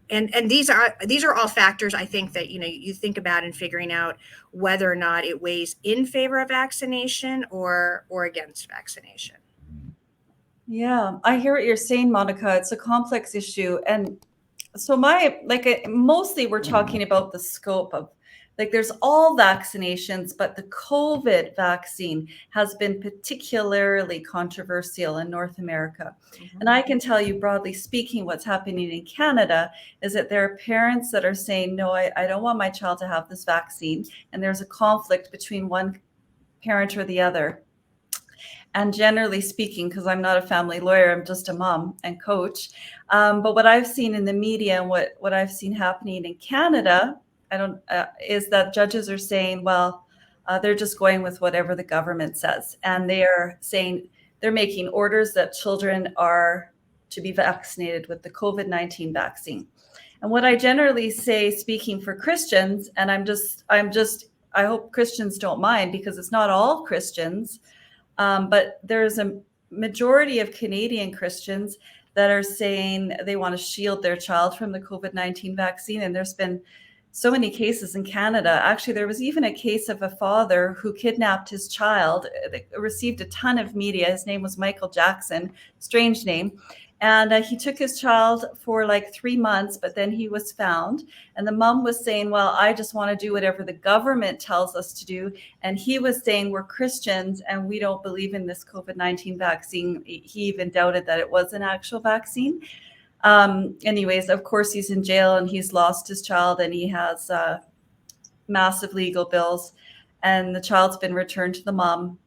And these are all factors, I think, that you think about in figuring out whether or not it weighs in favor of vaccination or against vaccination. Yeah, I hear what you're saying, Monica. It's a complex issue. And so mostly we're talking about the scope of, like, there's all vaccinations, but the COVID vaccine has been particularly controversial in North America. And I can tell you, broadly speaking, what's happening in Canada is that there are parents that are saying, no, I don't want my child to have this vaccine. And there's a conflict between one parent or the other. And generally speaking, because I'm not a family lawyer, I'm just a mom and coach. But what I've seen in the media and what I've seen happening in Canada, is that judges are saying, well, they're just going with whatever the government says. And they are saying they're making orders that children are to be vaccinated with the COVID-19 vaccine. And what I generally say, speaking for Christians, and I hope Christians don't mind, because it's not all Christians, but there's a majority of Canadian Christians that are saying they want to shield their child from the COVID-19 vaccine. And there's been so many cases in Canada. Actually, there was even a case of a father who kidnapped his child, received a ton of media. His name was Michael Jackson, strange name. And he took his child for like 3 months, but then he was found. And the mom was saying, well, I just want to do whatever the government tells us to do. And he was saying, we're Christians and we don't believe in this COVID-19 vaccine. He even doubted that it was an actual vaccine. Anyways, of course, he's in jail and he's lost his child and he has massive legal bills. And the child's been returned to the mom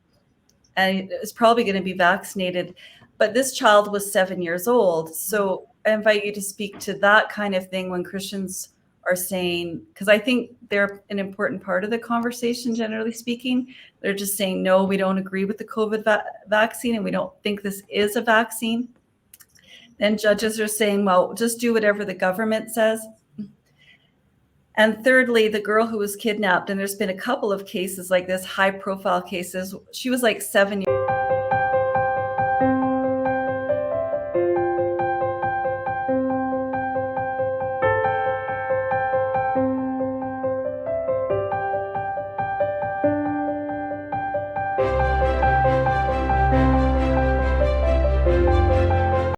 and is probably going to be vaccinated. But this child was 7 years old. So I invite you to speak to that kind of thing when Christians are saying, because I think they're an important part of the conversation, generally speaking. They're just saying, no, we don't agree with the COVID vaccine and we don't think this is a vaccine. Then judges are saying, well, just do whatever the government says. And thirdly, the girl who was kidnapped, and there's been a couple of cases like this, high profile cases. She was like 7 years